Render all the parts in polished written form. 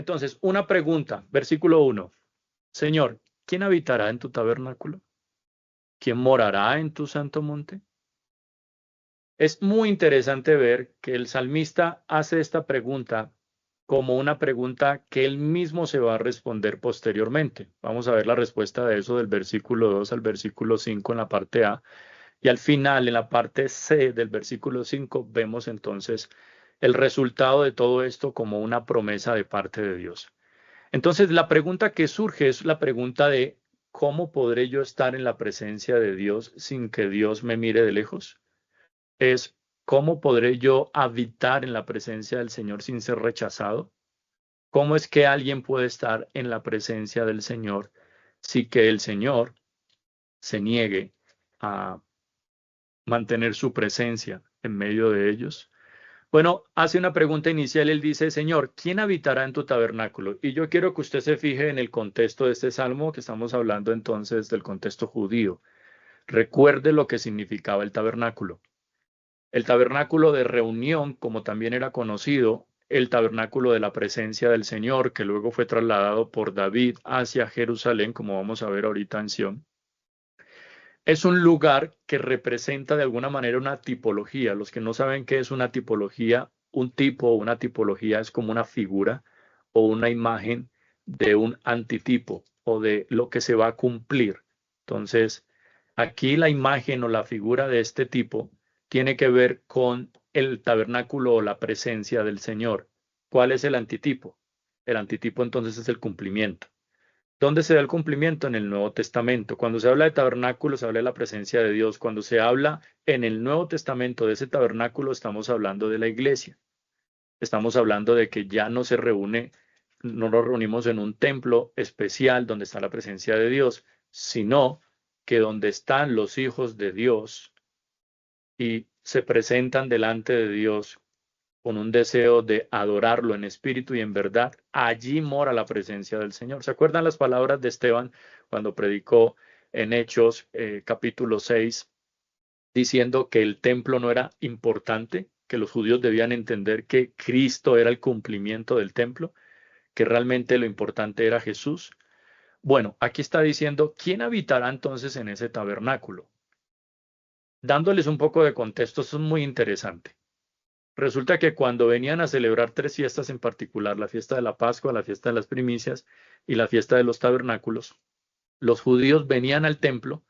Entonces, una pregunta, versículo 1. Señor, ¿quién habitará en tu tabernáculo? ¿Quién morará en tu santo monte? Es muy interesante ver que el salmista hace esta pregunta como una pregunta que él mismo se va a responder posteriormente. Vamos a ver la respuesta de eso del versículo 2 al versículo 5 en la parte A. Y al final, en la parte C del versículo 5, vemos entonces el resultado de todo esto como una promesa de parte de Dios. Entonces, la pregunta que surge es la pregunta de ¿cómo podré yo estar en la presencia de Dios sin que Dios me mire de lejos? Es ¿cómo podré yo habitar en la presencia del Señor sin ser rechazado? ¿Cómo es que alguien puede estar en la presencia del Señor sin que el Señor se niegue a mantener su presencia en medio de ellos? Bueno, hace una pregunta inicial, él dice, Señor, ¿quién habitará en tu tabernáculo? Y yo quiero que usted se fije en el contexto de este salmo, que estamos hablando entonces del contexto judío. Recuerde lo que significaba el tabernáculo. El tabernáculo de reunión, como también era conocido, el tabernáculo de la presencia del Señor, que luego fue trasladado por David hacia Jerusalén, como vamos a ver ahorita en Sión, es un lugar que representa de alguna manera una tipología. Los que no saben qué es una tipología, un tipo o una tipología es como una figura o una imagen de un antitipo o de lo que se va a cumplir. Entonces, aquí la imagen o la figura de este tipo tiene que ver con el tabernáculo o la presencia del Señor. ¿Cuál es el antitipo? El antitipo entonces es el cumplimiento. ¿Dónde se da el cumplimiento? En el Nuevo Testamento. Cuando se habla de tabernáculo, se habla de la presencia de Dios. Cuando se habla en el Nuevo Testamento de ese tabernáculo, estamos hablando de la iglesia. Estamos hablando de que ya no se reúne, no nos reunimos en un templo especial donde está la presencia de Dios, sino que donde están los hijos de Dios y se presentan delante de Dios con un deseo de adorarlo en espíritu y en verdad, allí mora la presencia del Señor. ¿Se acuerdan las palabras de Esteban cuando predicó en Hechos capítulo 6, diciendo que el templo no era importante, que los judíos debían entender que Cristo era el cumplimiento del templo, que realmente lo importante era Jesús? Bueno, aquí está diciendo, ¿quién habitará entonces en ese tabernáculo? Dándoles un poco de contexto, eso es muy interesante. Resulta que cuando venían a celebrar tres fiestas en particular, la fiesta de la Pascua, la fiesta de las primicias y la fiesta de los tabernáculos, los judíos venían al templo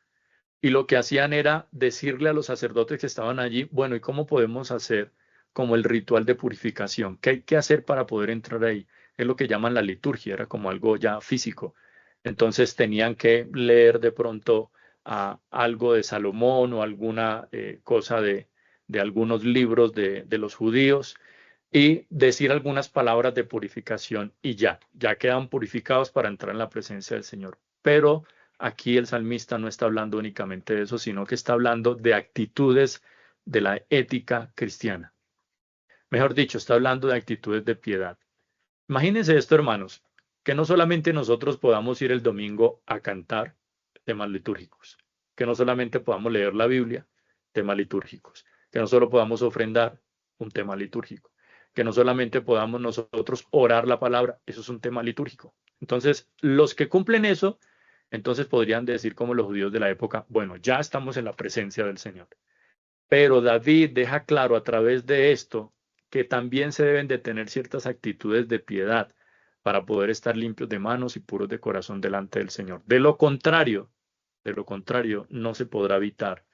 y lo que hacían era decirle a los sacerdotes que estaban allí, bueno, ¿y cómo podemos hacer como el ritual de purificación? ¿Qué hay que hacer para poder entrar ahí? Es lo que llaman la liturgia, era como algo ya físico. Entonces tenían que leer de pronto algo de Salomón o alguna cosa de algunos libros de los judíos y decir algunas palabras de purificación y ya quedan purificados para entrar en la presencia del Señor. Pero aquí el salmista no está hablando únicamente de eso, sino que está hablando de actitudes de la ética cristiana. Mejor dicho, está hablando de actitudes de piedad. Imagínense esto, hermanos, que no solamente nosotros podamos ir el domingo a cantar temas litúrgicos, que no solamente podamos leer la Biblia, temas litúrgicos, que no solo podamos ofrendar un tema litúrgico, que no solamente podamos nosotros orar la palabra, eso es un tema litúrgico. Entonces, los que cumplen eso, entonces podrían decir como los judíos de la época, bueno, ya estamos en la presencia del Señor. Pero David deja claro a través de esto que también se deben de tener ciertas actitudes de piedad para poder estar limpios de manos y puros de corazón delante del Señor. De lo contrario, no se podrá habitar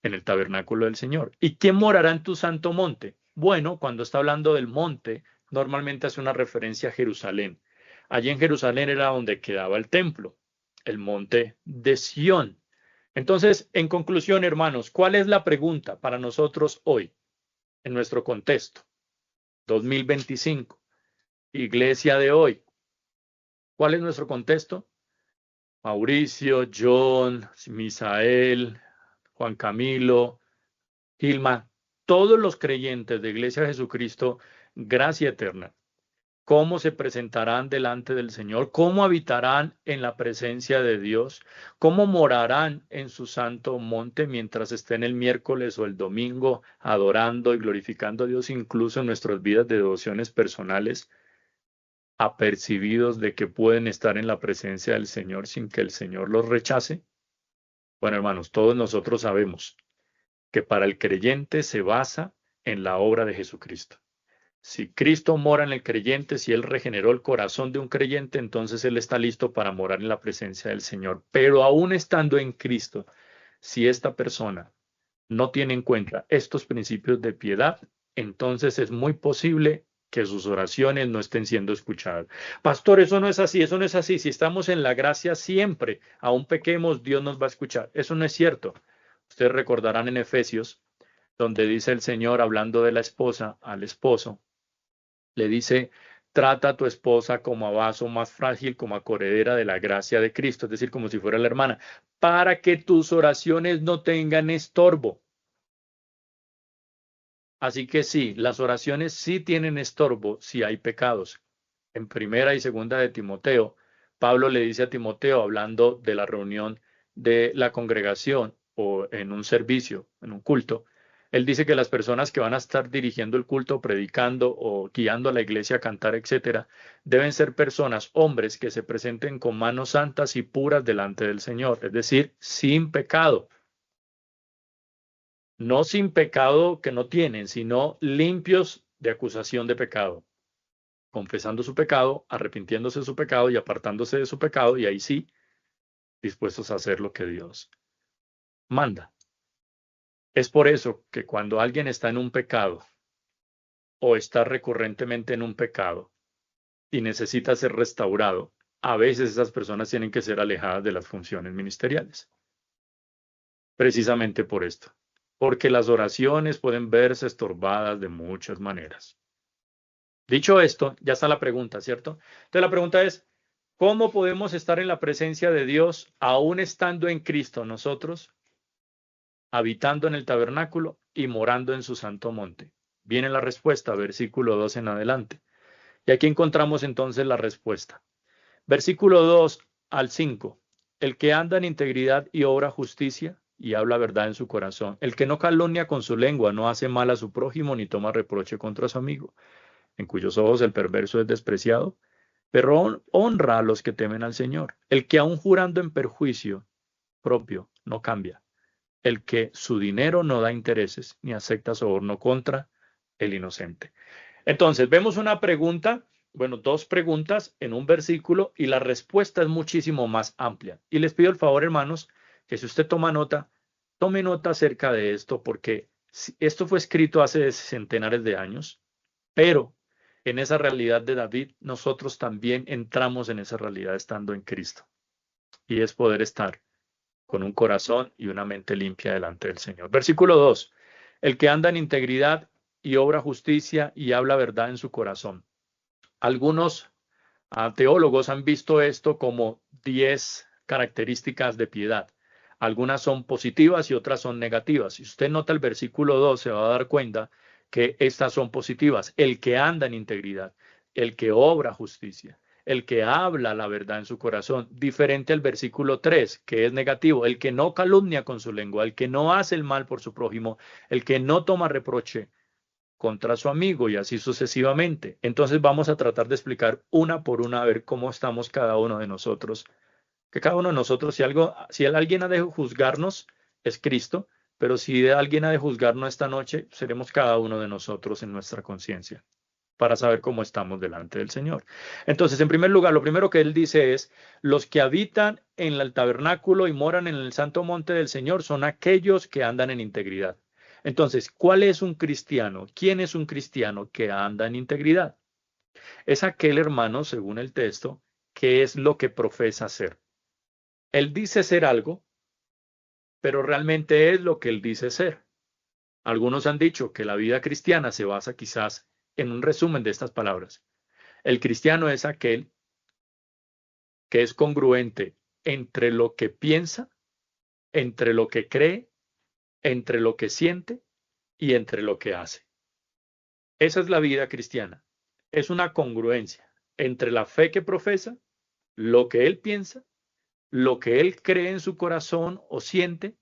en el tabernáculo del Señor. ¿Y quién morará en tu santo monte? Bueno, cuando está hablando del monte, normalmente hace una referencia a Jerusalén. Allí en Jerusalén era donde quedaba el templo, el monte de Sión. Entonces, en conclusión, hermanos, ¿cuál es la pregunta para nosotros hoy, en nuestro contexto? 2025, iglesia de hoy. ¿Cuál es nuestro contexto? Mauricio, John, Misael, Juan Camilo, Gilma, todos los creyentes de Iglesia de Jesucristo, gracia eterna. ¿Cómo se presentarán delante del Señor? ¿Cómo habitarán en la presencia de Dios? ¿Cómo morarán en su santo monte mientras estén el miércoles o el domingo adorando y glorificando a Dios, incluso en nuestras vidas de devociones personales? apercibidos de que pueden estar en la presencia del Señor sin que el Señor los rechace? Bueno, hermanos, todos nosotros sabemos que para el creyente se basa en la obra de Jesucristo. Si Cristo mora en el creyente, si Él regeneró el corazón de un creyente, entonces Él está listo para morar en la presencia del Señor. Pero aún estando en Cristo, si esta persona no tiene en cuenta estos principios de piedad, entonces es muy posible que sus oraciones no estén siendo escuchadas. Pastor, eso no es así, eso no es así. Si estamos en la gracia siempre, aún pequemos, Dios nos va a escuchar. Eso no es cierto. Ustedes recordarán en Efesios, donde dice el Señor hablando de la esposa al esposo, le dice, trata a tu esposa como a vaso más frágil, como a corredera de la gracia de Cristo, es decir, como si fuera la hermana, para que tus oraciones no tengan estorbo. Así que sí, las oraciones sí tienen estorbo si hay pecados. En primera y segunda de Timoteo, Pablo le dice a Timoteo, hablando de la reunión de la congregación o en un servicio, en un culto, él dice que las personas que van a estar dirigiendo el culto, predicando o guiando a la iglesia a cantar, etcétera, deben ser personas, hombres, que se presenten con manos santas y puras delante del Señor, es decir, sin pecado. No sin pecado que no tienen, sino limpios de acusación de pecado, confesando su pecado, arrepintiéndose de su pecado y apartándose de su pecado, y ahí sí, dispuestos a hacer lo que Dios manda. Es por eso que cuando alguien está en un pecado o está recurrentemente en un pecado y necesita ser restaurado, a veces esas personas tienen que ser alejadas de las funciones ministeriales. Precisamente por esto, porque las oraciones pueden verse estorbadas de muchas maneras. Dicho esto, ya está la pregunta, ¿cierto? Entonces la pregunta es, ¿cómo podemos estar en la presencia de Dios aún estando en Cristo nosotros, habitando en el tabernáculo y morando en su santo monte? Viene la respuesta, versículo 2 en adelante. Y aquí encontramos entonces la respuesta. Versículo 2 al 5. El que anda en integridad y obra justicia y habla verdad en su corazón. El que no calumnia con su lengua, no hace mal a su prójimo ni toma reproche contra su amigo, en cuyos ojos el perverso es despreciado, pero honra a los que temen al Señor. El que aun jurando en perjuicio propio no cambia. El que su dinero no da intereses ni acepta soborno contra el inocente. Entonces, vemos una pregunta, bueno, dos preguntas en un versículo y la respuesta es muchísimo más amplia. Y les pido el favor, hermanos, que si usted tome nota acerca de esto, porque esto fue escrito hace centenares de años, pero en esa realidad de David, nosotros también entramos en esa realidad estando en Cristo. Y es poder estar con un corazón y una mente limpia delante del Señor. Versículo 2. El que anda en integridad y obra justicia y habla verdad en su corazón. Algunos teólogos han visto esto como 10 características de piedad. Algunas son positivas y otras son negativas. Si usted nota el versículo 2, se va a dar cuenta que estas son positivas. El que anda en integridad, el que obra justicia, el que habla la verdad en su corazón, diferente al versículo 3, que es negativo, el que no calumnia con su lengua, el que no hace el mal por su prójimo, el que no toma reproche contra su amigo y así sucesivamente. Entonces vamos a tratar de explicar una por una a ver cómo estamos cada uno de nosotros. Que cada uno de nosotros, si alguien ha de juzgarnos, es Cristo, pero si alguien ha de juzgarnos esta noche, seremos cada uno de nosotros en nuestra conciencia para saber cómo estamos delante del Señor. Entonces, en primer lugar, lo primero que él dice es, los que habitan en el tabernáculo y moran en el santo monte del Señor son aquellos que andan en integridad. Entonces, ¿cuál es un cristiano? ¿Quién es un cristiano que anda en integridad? Es aquel hermano, según el texto, que es lo que profesa ser. Él dice ser algo, pero realmente es lo que él dice ser. Algunos han dicho que la vida cristiana se basa quizás en un resumen de estas palabras. El cristiano es aquel que es congruente entre lo que piensa, entre lo que cree, entre lo que siente y entre lo que hace. Esa es la vida cristiana. Es una congruencia entre la fe que profesa, lo que él piensa, lo que él cree en su corazón o siente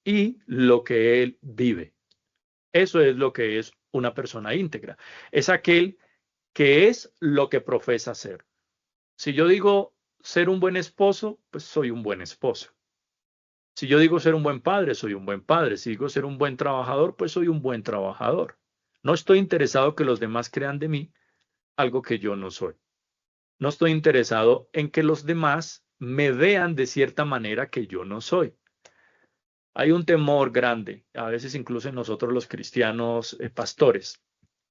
y lo que él vive. Eso es lo que es una persona íntegra. Es aquel que es lo que profesa ser. Si yo digo ser un buen esposo, pues soy un buen esposo. Si yo digo ser un buen padre, soy un buen padre. Si digo ser un buen trabajador, pues soy un buen trabajador. No estoy interesado que los demás crean de mí algo que yo no soy. No estoy interesado en que los demás me vean de cierta manera que yo no soy. Hay un temor grande, a veces incluso en nosotros los cristianos pastores,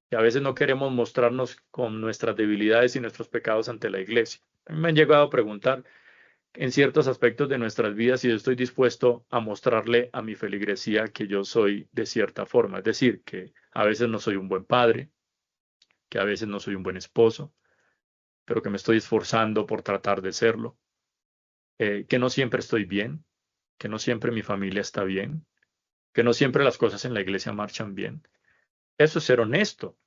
que a veces no queremos mostrarnos con nuestras debilidades y nuestros pecados ante la iglesia. A mí me han llegado a preguntar en ciertos aspectos de nuestras vidas si yo estoy dispuesto a mostrarle a mi feligresía que yo soy de cierta forma. Es decir, que a veces no soy un buen padre, que a veces no soy un buen esposo, pero que me estoy esforzando por tratar de serlo, que no siempre estoy bien, que no siempre mi familia está bien, que no siempre las cosas en la iglesia marchan bien. Eso es ser honesto.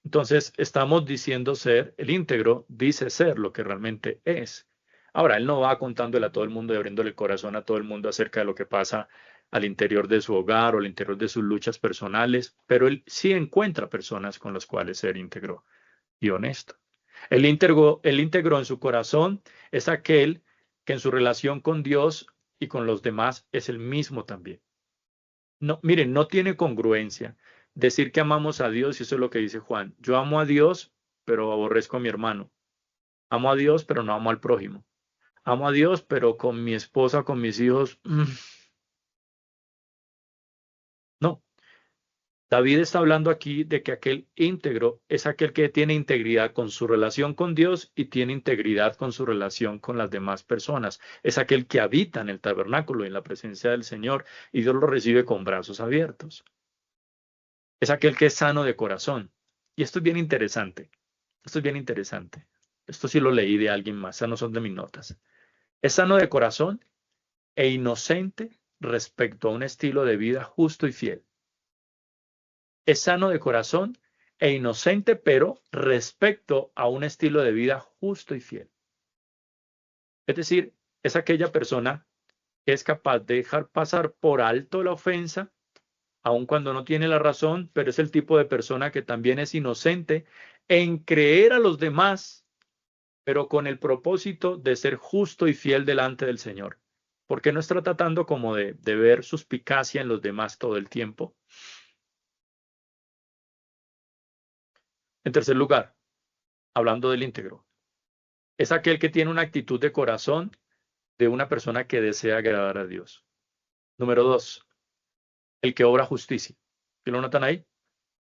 Entonces, estamos diciendo ser, el íntegro dice ser lo que realmente es. Ahora, él no va contándole a todo el mundo y abriéndole el corazón a todo el mundo acerca de lo que pasa al interior de su hogar o al interior de sus luchas personales, pero él sí encuentra personas con las cuales ser íntegro y honesto. El íntegro en su corazón es aquel que en su relación con Dios y con los demás es el mismo también. No, miren, no tiene congruencia decir que amamos a Dios, y eso es lo que dice Juan. Yo amo a Dios, pero aborrezco a mi hermano. Amo a Dios, pero no amo al prójimo. Amo a Dios, pero con mi esposa, con mis hijos, no. David está hablando aquí de que aquel íntegro es aquel que tiene integridad con su relación con Dios y tiene integridad con su relación con las demás personas. Es aquel que habita en el tabernáculo y en la presencia del Señor y Dios lo recibe con brazos abiertos. Es aquel que es sano de corazón. Y esto es bien interesante. Esto es bien interesante. Esto sí lo leí de alguien más, esas no son de mis notas. Es sano de corazón e inocente respecto a un estilo de vida justo y fiel. Es sano de corazón e inocente, pero respecto a un estilo de vida justo y fiel. Es decir, es aquella persona que es capaz de dejar pasar por alto la ofensa, aun cuando no tiene la razón, pero es el tipo de persona que también es inocente en creer a los demás, pero con el propósito de ser justo y fiel delante del Señor. Porque no está tratando como de ver suspicacia en los demás todo el tiempo. En tercer lugar, hablando del íntegro, es aquel que tiene una actitud de corazón de una persona que desea agradar a Dios. Número 2, el que obra justicia. ¿Sí lo notan ahí?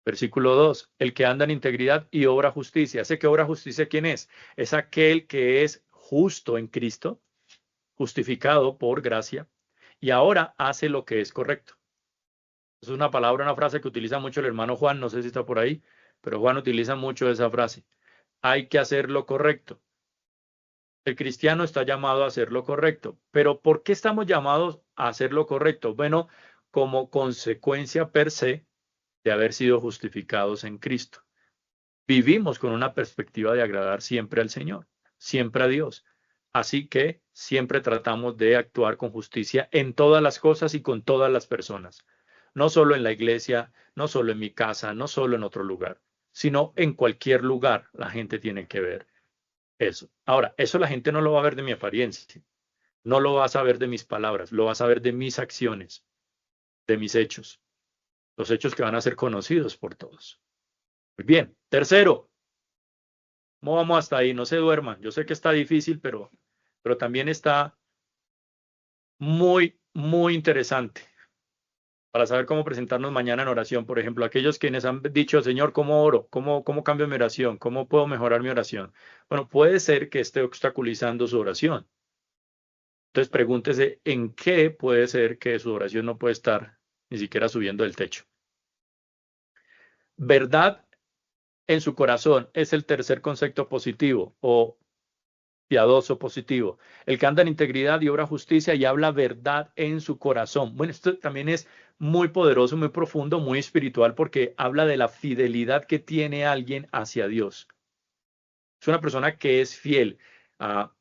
Versículo 2, el que anda en integridad y obra justicia. ¿Ese que obra justicia quién es? Es aquel que es justo en Cristo, justificado por gracia, y ahora hace lo que es correcto. Es una palabra, una frase que utiliza mucho el hermano Juan, no sé si está por ahí, pero Juan utiliza mucho esa frase. Hay que hacer lo correcto. El cristiano está llamado a hacer lo correcto. Pero ¿por qué estamos llamados a hacer lo correcto? Bueno, como consecuencia per se de haber sido justificados en Cristo. Vivimos con una perspectiva de agradar siempre al Señor, siempre a Dios. Así que siempre tratamos de actuar con justicia en todas las cosas y con todas las personas. No solo en la iglesia, no solo en mi casa, no solo en otro lugar, sino en cualquier lugar la gente tiene que ver eso. Ahora, eso la gente no lo va a ver de mi apariencia, no lo va a saber de mis palabras, lo va a saber de mis acciones, de mis hechos, los hechos que van a ser conocidos por todos. Muy bien. Tercero, ¿cómo vamos hasta ahí? No se duerman. Yo sé que está difícil, pero también está muy, muy interesante para saber cómo presentarnos mañana en oración. Por ejemplo, aquellos quienes han dicho, Señor, ¿cómo oro? ¿Cómo cambio mi oración? ¿Cómo puedo mejorar mi oración? Bueno, puede ser que esté obstaculizando su oración. Entonces pregúntese en qué puede ser que su oración no puede estar ni siquiera subiendo del techo. Verdad en su corazón es el tercer concepto positivo o piadoso positivo. El que anda en integridad y obra justicia y habla verdad en su corazón. Bueno, esto también es muy poderoso, muy profundo, muy espiritual porque habla de la fidelidad que tiene alguien hacia Dios. Es una persona que es fiel.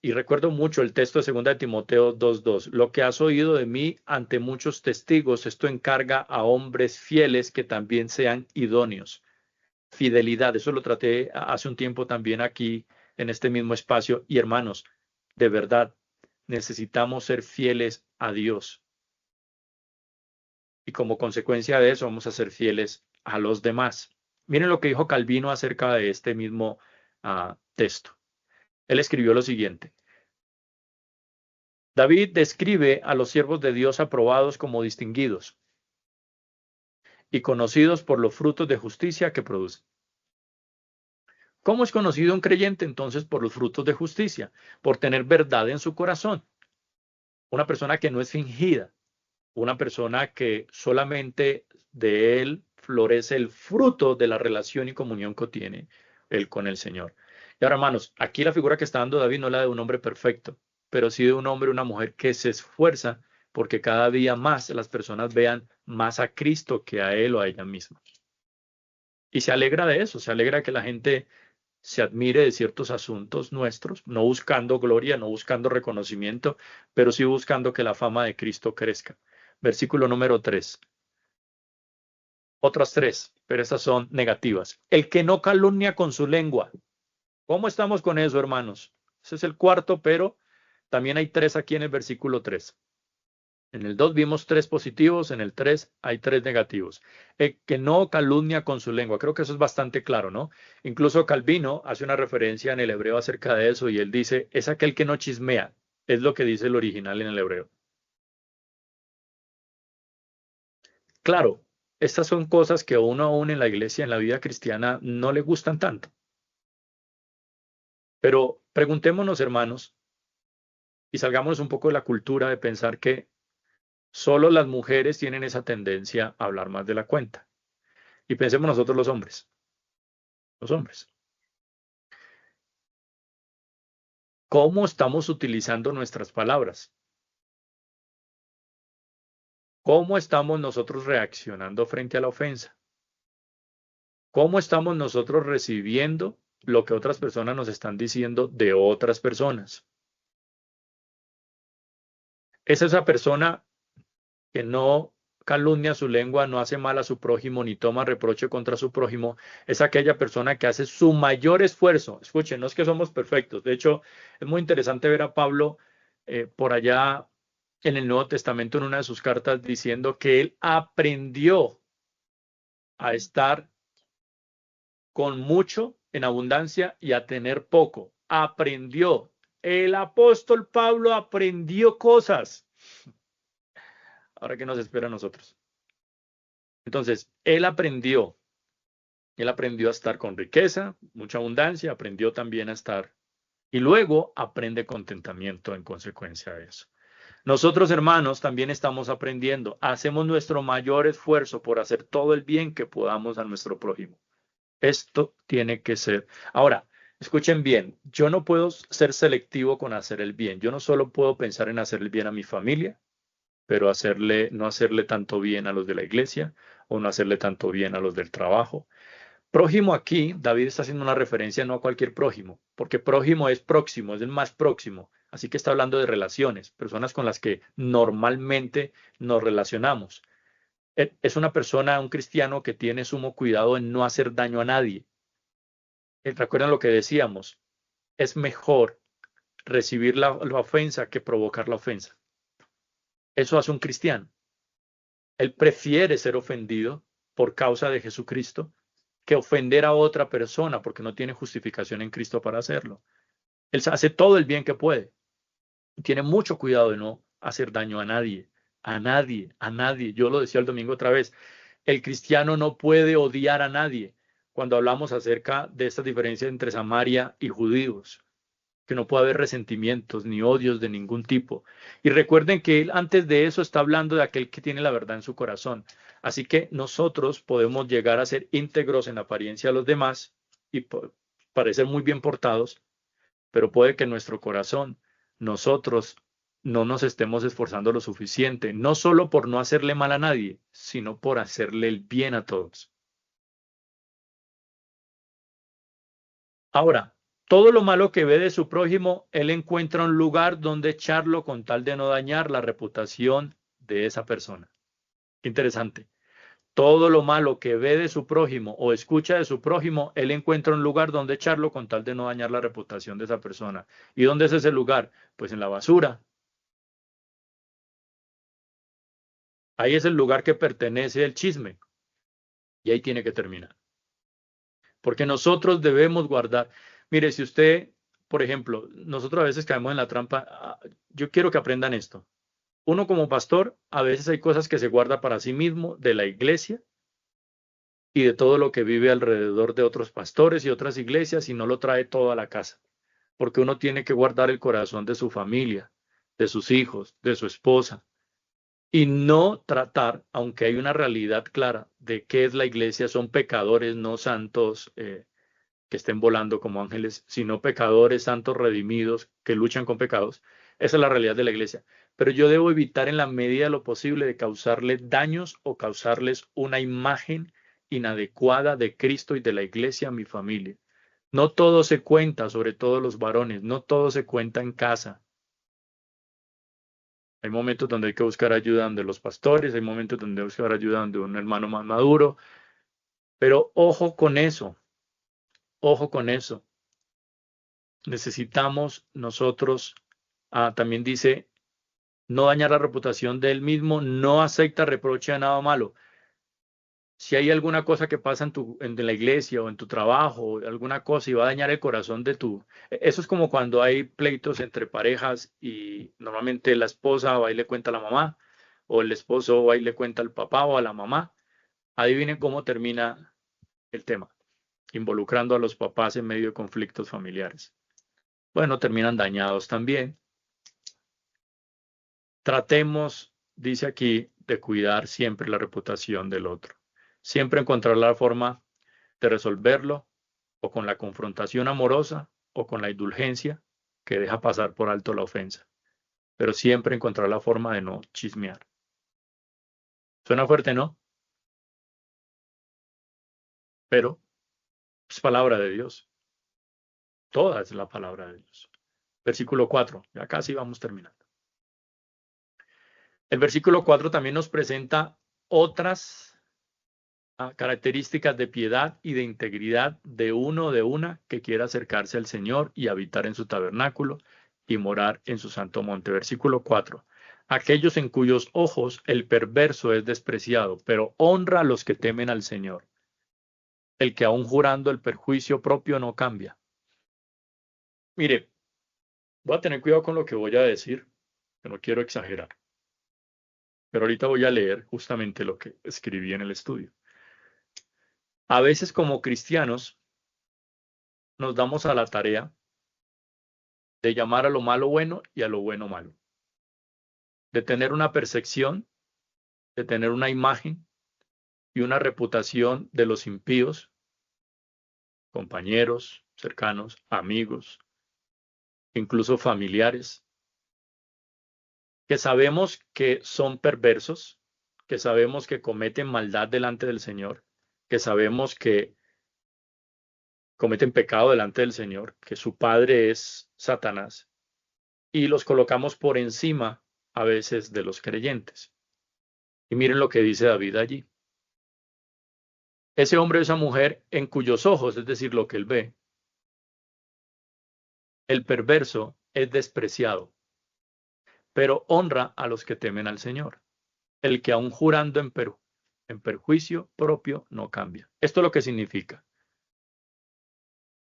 Y recuerdo mucho el texto de 2 de Timoteo 2:2. Lo que has oído de mí ante muchos testigos, esto encarga a hombres fieles que también sean idóneos. fidelidad. Eso lo traté hace un tiempo también aquí en este mismo espacio. Y hermanos, de verdad, necesitamos ser fieles a Dios. Y como consecuencia de eso vamos a ser fieles a los demás. Miren lo que dijo Calvino acerca de este mismo texto. Él escribió lo siguiente. David describe a los siervos de Dios aprobados como distinguidos y conocidos por los frutos de justicia que producen. ¿Cómo es conocido un creyente entonces? Por los frutos de justicia, por tener verdad en su corazón. Una persona que no es fingida, una persona que solamente de él florece el fruto de la relación y comunión que tiene él con el Señor. Y ahora, hermanos, aquí la figura que está dando David no es la de un hombre perfecto, pero sí de un hombre o una mujer que se esfuerza porque cada día más las personas vean más a Cristo que a él o a ella misma. Y se alegra de eso, se alegra que la gente se admire de ciertos asuntos nuestros, no buscando gloria, no buscando reconocimiento, pero sí buscando que la fama de Cristo crezca. Versículo número 3. Otras tres, pero estas son negativas. El que no calumnia con su lengua. ¿Cómo estamos con eso, hermanos? Ese es el cuarto, pero también hay tres aquí en el versículo 3. En el 2 vimos tres positivos, en el 3 hay tres negativos. El que no calumnia con su lengua. Creo que eso es bastante claro, ¿no? Incluso Calvino hace una referencia en el hebreo acerca de eso y él dice, es aquel que no chismea. Es lo que dice el original en el hebreo. Claro, estas son cosas que a uno aún en la iglesia, en la vida cristiana, no le gustan tanto. Pero preguntémonos, hermanos, y salgámonos un poco de la cultura de pensar que solo las mujeres tienen esa tendencia a hablar más de la cuenta. Y pensemos nosotros los hombres. Los hombres. ¿Cómo estamos utilizando nuestras palabras? ¿Cómo estamos nosotros reaccionando frente a la ofensa? ¿Cómo estamos nosotros recibiendo lo que otras personas nos están diciendo de otras personas? Es esa persona que no calumnia su lengua, no hace mal a su prójimo, ni toma reproche contra su prójimo, es aquella persona que hace su mayor esfuerzo. Escuchen, no es que somos perfectos. De hecho, es muy interesante ver a Pablo por allá en el Nuevo Testamento en una de sus cartas diciendo que él aprendió a estar con mucho en abundancia y a tener poco. Aprendió. El apóstol Pablo aprendió cosas. Ahora, ¿qué nos espera a nosotros? Entonces, él aprendió a estar con riqueza, mucha abundancia, aprendió también a estar y luego aprende contentamiento en consecuencia de eso. Nosotros, hermanos, también estamos aprendiendo, hacemos nuestro mayor esfuerzo por hacer todo el bien que podamos a nuestro prójimo. Esto tiene que ser. Ahora, escuchen bien, yo no puedo ser selectivo con hacer el bien. Yo no solo puedo pensar en hacer el bien a mi familia, pero no hacerle tanto bien a los de la iglesia o no hacerle tanto bien a los del trabajo. Prójimo aquí, David está haciendo una referencia no a cualquier prójimo, porque prójimo es próximo, es el más próximo. Así que está hablando de relaciones, personas con las que normalmente nos relacionamos. Es una persona, un cristiano que tiene sumo cuidado en no hacer daño a nadie. ¿Recuerdan lo que decíamos? Es mejor recibir la ofensa que provocar la ofensa. Eso hace un cristiano. Él prefiere ser ofendido por causa de Jesucristo que ofender a otra persona porque no tiene justificación en Cristo para hacerlo. Él hace todo el bien que puede. Tiene mucho cuidado de no hacer daño a nadie, a nadie, a nadie. Yo lo decía el domingo otra vez. El cristiano no puede odiar a nadie cuando hablamos acerca de esta diferencia entre Samaria y judíos, que no puede haber resentimientos ni odios de ningún tipo. Y recuerden que él antes de eso está hablando de aquel que tiene la verdad en su corazón. Así que nosotros podemos llegar a ser íntegros en apariencia a los demás y parecer muy bien portados, pero puede que en nuestro corazón nosotros no nos estemos esforzando lo suficiente, no solo por no hacerle mal a nadie, sino por hacerle el bien a todos. Ahora, todo lo malo que ve de su prójimo, él encuentra un lugar donde echarlo con tal de no dañar la reputación de esa persona. Interesante. Todo lo malo que ve de su prójimo o escucha de su prójimo, él encuentra un lugar donde echarlo con tal de no dañar la reputación de esa persona. ¿Y dónde es ese lugar? Pues en la basura. Ahí es el lugar que pertenece el chisme. Y ahí tiene que terminar. Porque nosotros debemos guardar. Mire, si usted, por ejemplo, nosotros a veces caemos en la trampa. Yo quiero que aprendan esto. Uno como pastor, a veces hay cosas que se guarda para sí mismo de la iglesia y de todo lo que vive alrededor de otros pastores y otras iglesias y no lo trae todo a la casa. Porque uno tiene que guardar el corazón de su familia, de sus hijos, de su esposa, y no tratar, aunque hay una realidad clara de qué es la iglesia, son pecadores, no santos que estén volando como ángeles, sino pecadores santos redimidos que luchan con pecados. Esa es la realidad de la iglesia. Pero yo debo evitar en la medida de lo posible de causarle daños o causarles una imagen inadecuada de Cristo y de la iglesia a mi familia. No todo se cuenta, sobre todo los varones, no todo se cuenta en casa. Hay momentos donde hay que buscar ayuda donde los pastores, hay momentos donde hay que buscar ayuda donde un hermano más maduro, pero ojo con eso. Necesitamos nosotros, también dice, no dañar la reputación de él mismo, no acepta reproche a nada malo. Si hay alguna cosa que pasa en la iglesia o en tu trabajo, alguna cosa y va a dañar el corazón de eso es como cuando hay pleitos entre parejas y normalmente la esposa va y le cuenta a la mamá o el esposo va y le cuenta al papá o a la mamá. Adivinen cómo termina el tema, involucrando a los papás en medio de conflictos familiares. Bueno, terminan dañados también. Tratemos, dice aquí, de cuidar siempre la reputación del otro. Siempre encontrar la forma de resolverlo o con la confrontación amorosa o con la indulgencia que deja pasar por alto la ofensa. Pero siempre encontrar la forma de no chismear. Suena fuerte, ¿no? Pero es palabra de Dios. Toda es la palabra de Dios. Versículo 4. Ya casi vamos terminando. El versículo 4 también nos presenta otras características de piedad y de integridad de uno o de una que quiera acercarse al Señor y habitar en su tabernáculo y morar en su santo monte. Versículo 4. Aquellos en cuyos ojos el perverso es despreciado, pero honra a los que temen al Señor. El que aún jurando el perjuicio propio no cambia. Mire, voy a tener cuidado con lo que voy a decir, que no quiero exagerar, pero ahorita voy a leer justamente lo que escribí en el estudio. A veces como cristianos nos damos a la tarea de llamar a lo malo bueno y a lo bueno malo, de tener una percepción, de tener una imagen y una reputación de los impíos, compañeros, cercanos, amigos, incluso familiares, que sabemos que son perversos, que sabemos que cometen maldad delante del Señor, que sabemos que cometen pecado delante del Señor, que su padre es Satanás, y los colocamos por encima a veces de los creyentes. Y miren lo que dice David allí. Ese hombre o esa mujer en cuyos ojos, es decir, lo que él ve, el perverso es despreciado, pero honra a los que temen al Señor. El que aun jurando en perjuicio propio no cambia. Esto es lo que significa.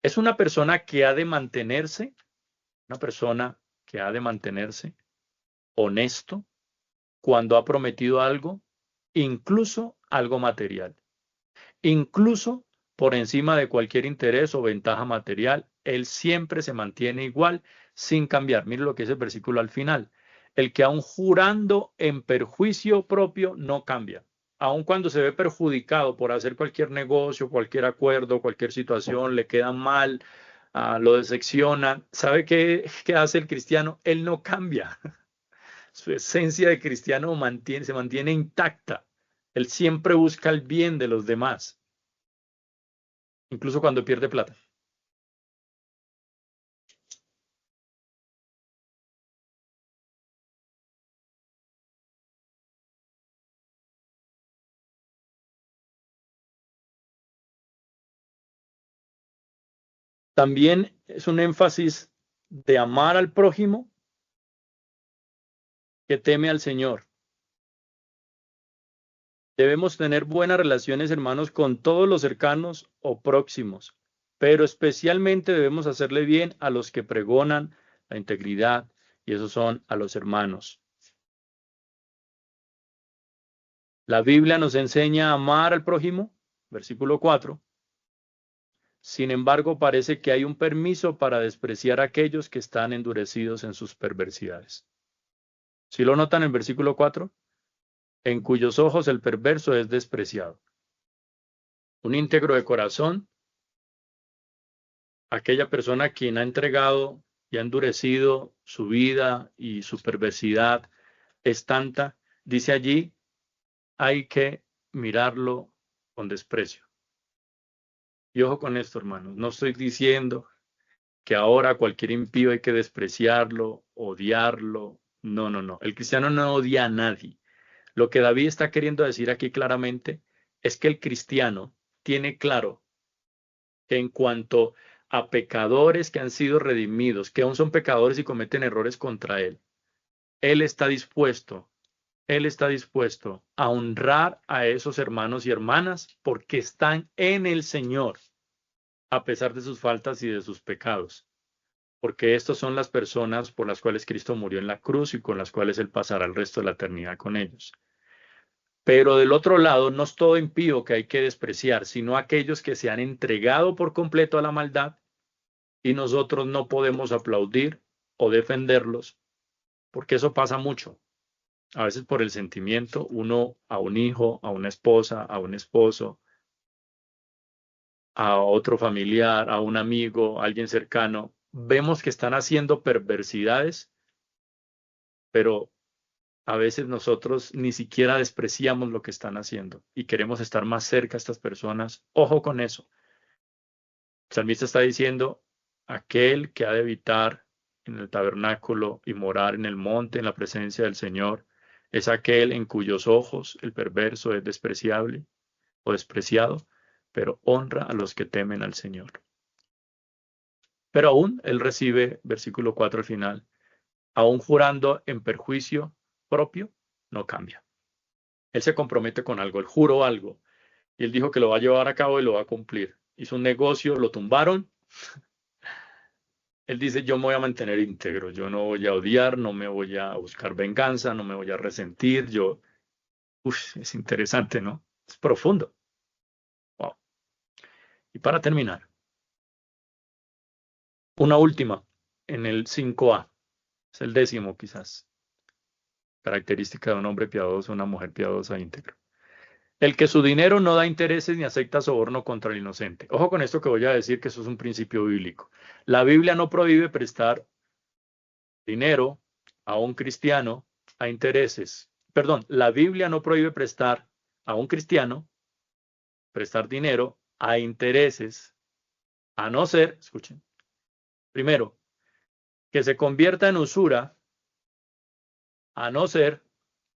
Es una persona que ha de mantenerse, una persona que ha de mantenerse honesto cuando ha prometido algo, incluso algo material. Incluso por encima de cualquier interés o ventaja material, él siempre se mantiene igual sin cambiar. Mire lo que dice el versículo al final. El que aun jurando en perjuicio propio no cambia. Aun cuando se ve perjudicado por hacer cualquier negocio, cualquier acuerdo, cualquier situación, le queda mal, lo decepciona. ¿Sabe qué hace el cristiano? Él no cambia. Su esencia de cristiano se mantiene intacta. Él siempre busca el bien de los demás, incluso cuando pierde plata. También es un énfasis de amar al prójimo que teme al Señor. Debemos tener buenas relaciones, hermanos, con todos los cercanos o próximos, pero especialmente debemos hacerle bien a los que pregonan la integridad, y esos son a los hermanos. La Biblia nos enseña a amar al prójimo, versículo 4. Sin embargo, parece que hay un permiso para despreciar a aquellos que están endurecidos en sus perversidades. ¿Sí lo notan en versículo 4? En cuyos ojos el perverso es despreciado. Un íntegro de corazón, aquella persona quien ha entregado y ha endurecido su vida y su perversidad es tanta, dice allí, hay que mirarlo con desprecio. Y ojo con esto, hermanos, no estoy diciendo que ahora cualquier impío hay que despreciarlo, odiarlo. No, no, no. El cristiano no odia a nadie. Lo que David está queriendo decir aquí claramente es que el cristiano tiene claro que en cuanto a pecadores que han sido redimidos, que aún son pecadores y cometen errores contra él, él está dispuesto, él está dispuesto a honrar a esos hermanos y hermanas porque están en el Señor, a pesar de sus faltas y de sus pecados. Porque estas son las personas por las cuales Cristo murió en la cruz y con las cuales Él pasará el resto de la eternidad con ellos. Pero del otro lado, no es todo impío que hay que despreciar, sino aquellos que se han entregado por completo a la maldad y nosotros no podemos aplaudir o defenderlos, porque eso pasa mucho. A veces por el sentimiento, uno a un hijo, a una esposa, a un esposo, a otro familiar, a un amigo, a alguien cercano, vemos que están haciendo perversidades, pero a veces nosotros ni siquiera despreciamos lo que están haciendo y queremos estar más cerca a estas personas. Ojo con eso. El salmista está diciendo, aquel que ha de habitar en el tabernáculo y morar en el monte en la presencia del Señor, es aquel en cuyos ojos el perverso es despreciable o despreciado, pero honra a los que temen al Señor. Pero aún él recibe, versículo 4 al final, aún jurando en perjuicio propio, no cambia. Él se compromete con algo, él juró algo, y él dijo que lo va a llevar a cabo y lo va a cumplir. Hizo un negocio, lo tumbaron. Él dice, yo me voy a mantener íntegro, yo no voy a odiar, no me voy a buscar venganza, no me voy a resentir. Es interesante, ¿no? Es profundo. Wow. Y para terminar, una última en el 5a, es el 10º quizás, característica de un hombre piadoso, una mujer piadosa e íntegra. El que su dinero no da intereses ni acepta soborno contra el inocente. Ojo con esto que voy a decir, que eso es un principio bíblico. La Biblia no prohíbe prestar dinero a un cristiano a intereses. Perdón, la Biblia no prohíbe prestar a un cristiano prestar dinero a intereses, a no ser, escuchen, primero, que se convierta en usura, a no ser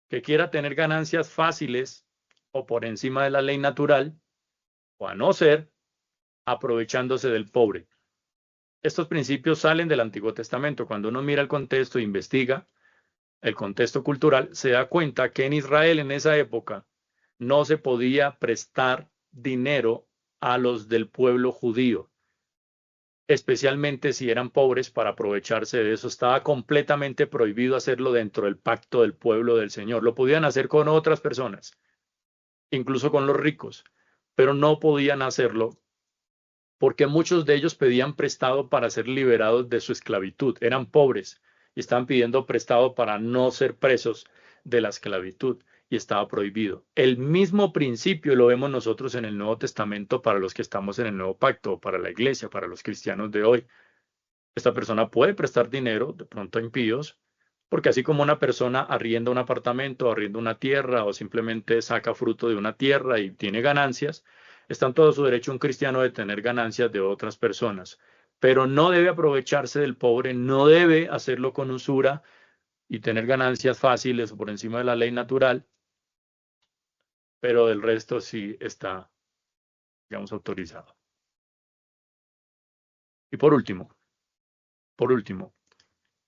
que quiera tener ganancias fáciles o por encima de la ley natural, o a no ser aprovechándose del pobre. Estos principios salen del Antiguo Testamento. Cuando uno mira el contexto e investiga el contexto cultural, se da cuenta que en Israel en esa época no se podía prestar dinero a los del pueblo judío, especialmente si eran pobres para aprovecharse de eso. Estaba completamente prohibido hacerlo dentro del pacto del pueblo del Señor. Lo podían hacer con otras personas, incluso con los ricos, pero no podían hacerlo porque muchos de ellos pedían prestado para ser liberados de su esclavitud. Eran pobres y estaban pidiendo prestado para no ser presos de la esclavitud y estaba prohibido. El mismo principio lo vemos nosotros en el Nuevo Testamento para los que estamos en el Nuevo Pacto, para la iglesia, para los cristianos de hoy. Esta persona puede prestar dinero de pronto a impíos, porque así como una persona arrienda un apartamento, arrienda una tierra o simplemente saca fruto de una tierra y tiene ganancias, está en todo su derecho un cristiano de tener ganancias de otras personas. Pero no debe aprovecharse del pobre, no debe hacerlo con usura y tener ganancias fáciles o por encima de la ley natural, pero del resto sí está, digamos, autorizado. Y por último,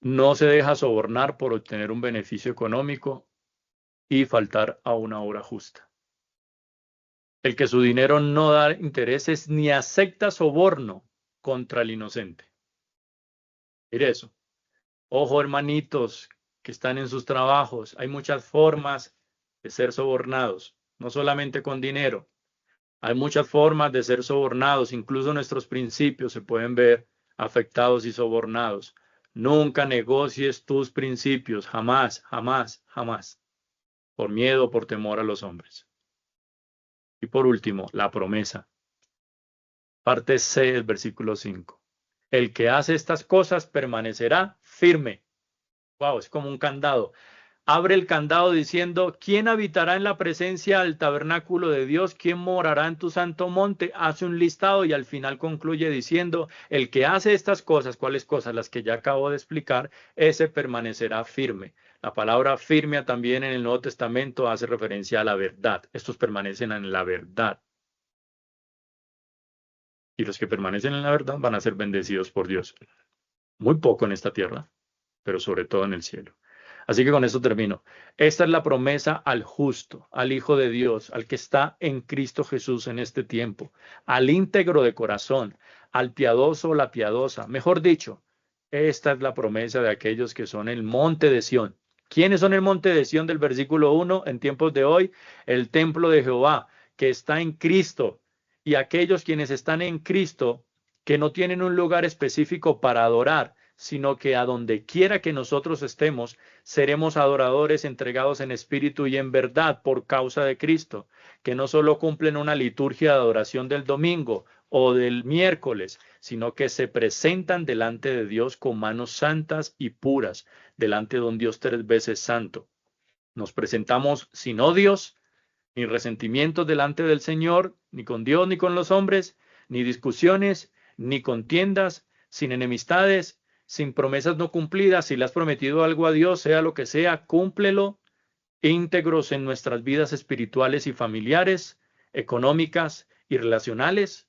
no se deja sobornar por obtener un beneficio económico y faltar a una obra justa. El que su dinero no da intereses ni acepta soborno contra el inocente. Mire eso. Ojo, hermanitos que están en sus trabajos. Hay muchas formas de ser sobornados, no solamente con dinero. Hay muchas formas de ser sobornados. Incluso nuestros principios se pueden ver afectados y sobornados. Nunca negocies tus principios. Jamás, jamás, jamás. Por miedo o por temor a los hombres. Y por último, la promesa. Parte C del versículo 5. El que hace estas cosas permanecerá firme. Wow, es como un candado. Abre el candado diciendo, ¿quién habitará en la presencia del tabernáculo de Dios? ¿Quién morará en tu santo monte? Hace un listado y al final concluye diciendo, el que hace estas cosas, ¿cuáles cosas? Las que ya acabo de explicar, ese permanecerá firme. La palabra firme también en el Nuevo Testamento hace referencia a la verdad. Estos permanecen en la verdad. Y los que permanecen en la verdad van a ser bendecidos por Dios. Muy poco en esta tierra, pero sobre todo en el cielo. Así que con esto termino. Esta es la promesa al justo, al Hijo de Dios, al que está en Cristo Jesús en este tiempo, al íntegro de corazón, al piadoso o la piadosa. Mejor dicho, esta es la promesa de aquellos que son el monte de Sión. ¿Quiénes son el monte de Sión del versículo 1 en tiempos de hoy? El templo de Jehová, que está en Cristo. Y aquellos quienes están en Cristo, que no tienen un lugar específico para adorar, sino que a donde quiera que nosotros estemos, seremos adoradores entregados en espíritu y en verdad por causa de Cristo, que no solo cumplen una liturgia de adoración del domingo o del miércoles, sino que se presentan delante de Dios con manos santas y puras, delante de un Dios 3 veces santo. Nos presentamos sin odios, ni resentimientos delante del Señor, ni con Dios, ni con los hombres, ni discusiones, ni contiendas, sin enemistades, sin promesas no cumplidas. Si le has prometido algo a Dios, sea lo que sea, cúmplelo, íntegros en nuestras vidas espirituales y familiares, económicas y relacionales.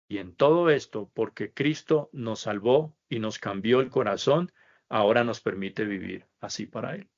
Y en todo esto, porque Cristo nos salvó y nos cambió el corazón, ahora nos permite vivir así para Él.